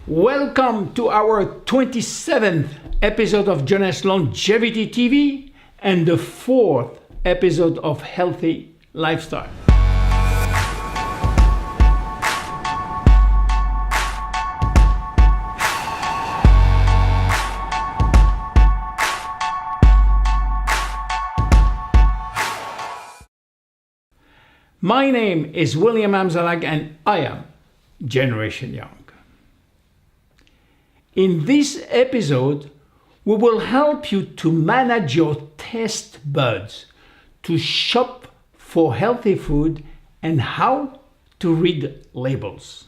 Welcome to our 27th episode of Jeunesse Longevity TV and the 4th episode of Healthy Lifestyle. My name is William Amzalag and I am Generation Young. In this episode, we will help you to manage your taste buds, to shop for healthy food, and how to read labels.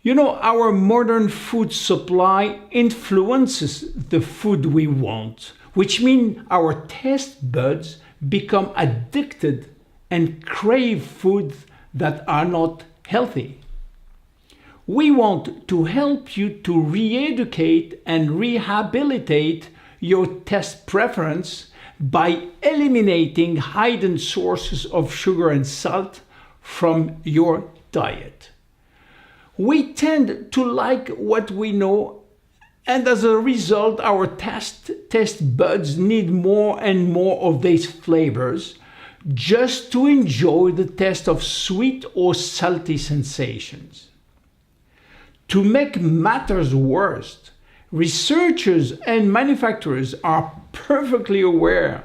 You know, our modern food supply influences the food we want, which means our taste buds become addicted and crave foods that are not healthy. We want to help you to re-educate and rehabilitate your taste preference by eliminating hidden sources of sugar and salt from your diet. We tend to like what we know, and as a result, our taste buds need more and more of these flavors just to enjoy the taste of sweet or salty sensations. To make matters worse, researchers and manufacturers are perfectly aware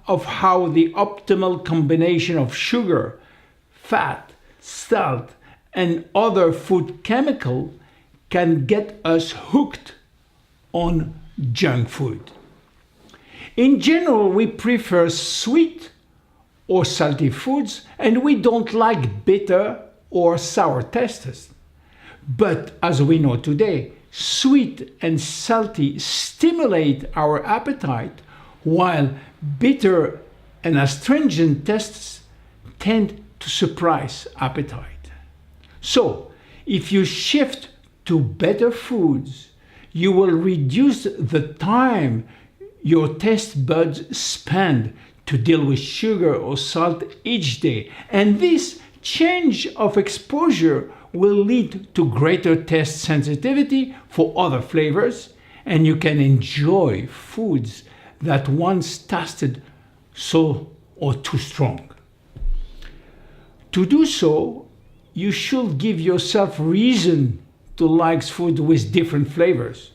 of how the optimal combination of sugar, fat, salt, and other food chemicals can get us hooked on junk food. In general, we prefer sweet or salty foods, and we don't like bitter or sour tastes. But as we know today, sweet and salty stimulate our appetite, while bitter and astringent tastes tend to suppress appetite. So, if you shift to better foods, you will reduce the time your taste buds spend to deal with sugar or salt each day, and this change of exposure will lead to greater taste sensitivity for other flavors, and you can enjoy foods that once tasted so or too strong. To do so, you should give yourself reason to like food with different flavors.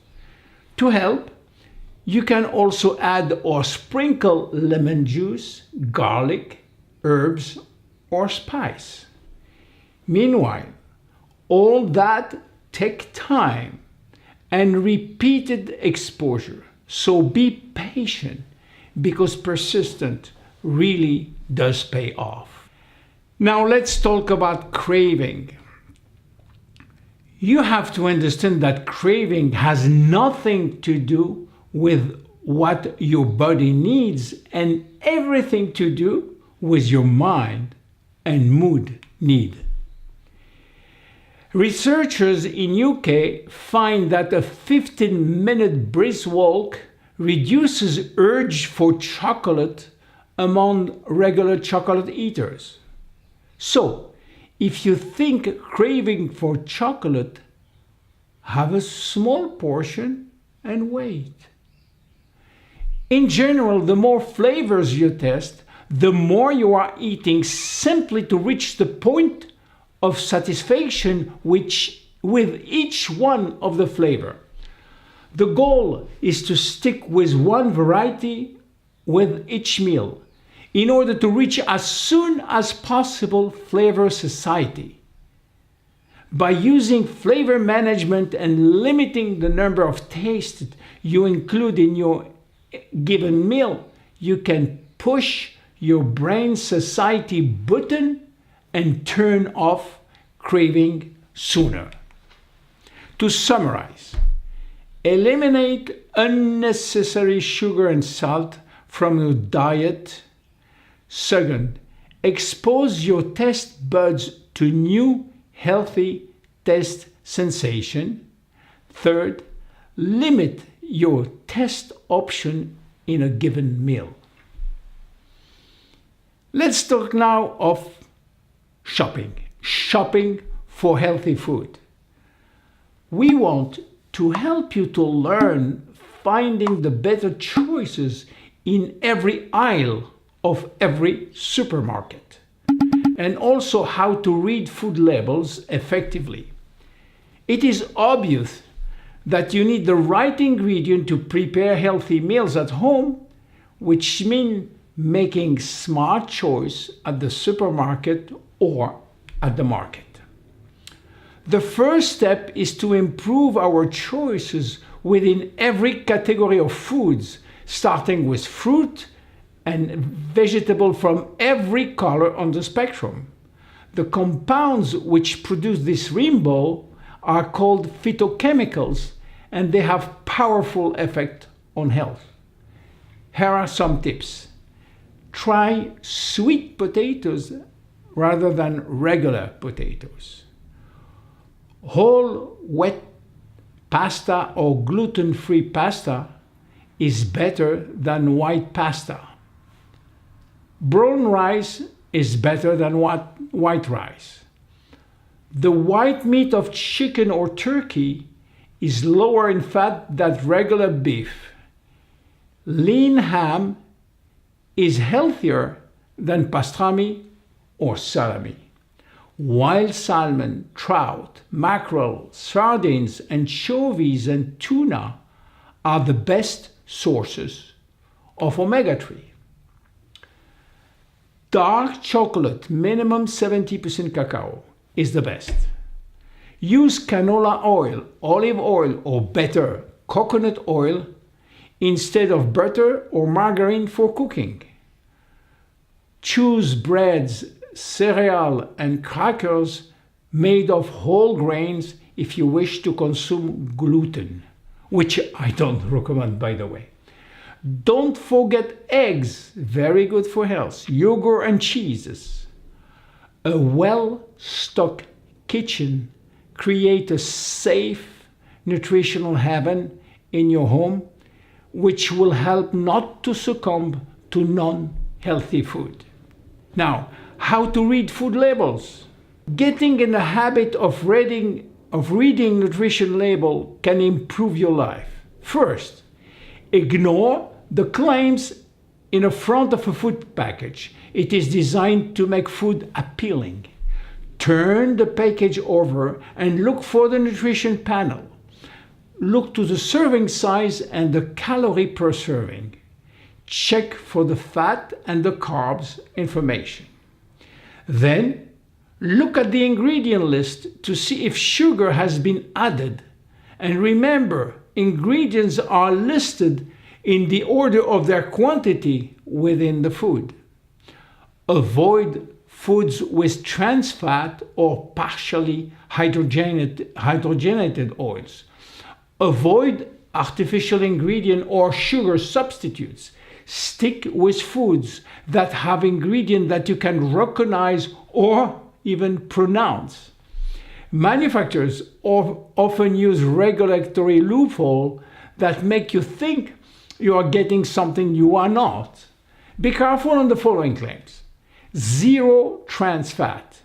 To help, you can also add or sprinkle lemon juice, garlic, herbs, or spice. Meanwhile, all that takes time and repeated exposure. So be patient, because persistence really does pay off. Now let's talk about craving. You have to understand that craving has nothing to do with what your body needs and everything to do with your mind and mood need. Researchers in UK find that a 15-minute brisk walk reduces urge for chocolate among regular chocolate eaters. So, if you think craving for chocolate, have a small portion and wait. In general, the more flavors you test, the more you are eating simply to reach the point of satisfaction with each one of the flavor. The goal is to stick with one variety with each meal in order to reach as soon as possible flavor satiety. By using flavor management and limiting the number of tastes you include in your given meal, you can push your brain's satiety button and turn off craving sooner. To summarize, eliminate unnecessary sugar and salt from your diet. Second, expose your taste buds to new healthy taste sensation. Third, limit your taste option in a given meal. Let's talk now of shopping for healthy food. We want to help you to learn finding the better choices in every aisle of every supermarket, and also how to read food labels effectively. It is obvious that you need the right ingredient to prepare healthy meals at home, which means making smart choice at the supermarket or at the market. The first step is to improve our choices within every category of foods, starting with fruit and vegetable from every color on the spectrum. The compounds which produce this rainbow are called phytochemicals, and they have powerful effect on health. Here are some tips. Try sweet potatoes rather than regular potatoes. Whole wheat pasta or gluten-free pasta is better than white pasta. Brown rice is better than white rice. The white meat of chicken or turkey is lower in fat than regular beef. Lean ham is healthier than pastrami or salami. Wild salmon, trout, mackerel, sardines, anchovies, and tuna are the best sources of omega-3. Dark chocolate, minimum 70% cacao, is the best. Use canola oil, olive oil, or better, coconut oil instead of butter or margarine for cooking. Choose breads, cereal, and crackers made of whole grains if you wish to consume gluten, which I don't recommend, by the way. Don't forget eggs, very good for health, yogurt and cheeses. A well-stocked kitchen creates a safe, nutritional haven in your home, which will help not to succumb to non-healthy food. Now, how to read food labels. Getting in the habit of reading nutrition label can improve your life. First, ignore the claims in the front of a food package. It is designed to make food appealing. Turn the package over and look for the nutrition panel. Look to the serving size and the calorie per serving. Check for the fat and the carbs information. Then, look at the ingredient list to see if sugar has been added. And remember, ingredients are listed in the order of their quantity within the food. Avoid foods with trans fat or partially hydrogenated oils. Avoid artificial ingredient or sugar substitutes. Stick with foods that have ingredients that you can recognize or even pronounce. Manufacturers often use regulatory loopholes that make you think you are getting something you are not. Be careful on the following claims. 0 trans fat.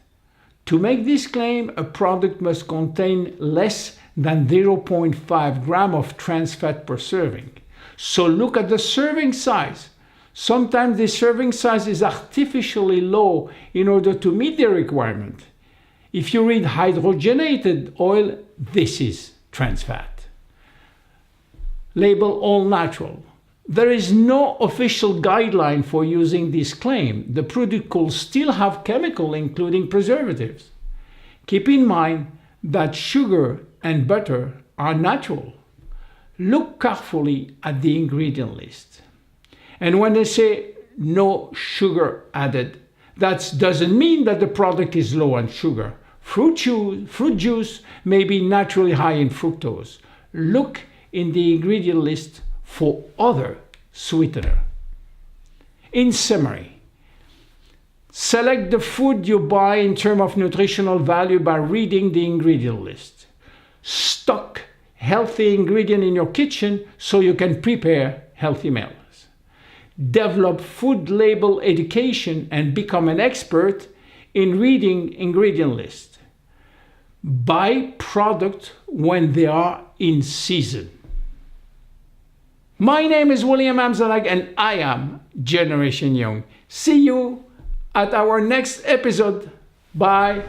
To make this claim, a product must contain less than 0.5 gram of trans fat per serving. So look at the serving size. Sometimes the serving size is artificially low in order to meet the requirement. If you read hydrogenated oil, this is trans fat. Label all natural. There is no official guideline for using this claim. The product could still have chemicals, including preservatives. Keep in mind that sugar and butter are natural. Look carefully at the ingredient list. And when they say no sugar added, that doesn't mean that the product is low on sugar. Fruit juice may be naturally high in fructose. Look in the ingredient list for other sweetener. In summary, select the food you buy in terms of nutritional value by reading the ingredient list. Stock healthy ingredient in your kitchen so you can prepare healthy meals. Develop food label education and become an expert in reading ingredient list. Buy product when they are in season. My name is William Amzalag and I am Generation Young. See you at our next episode. Bye.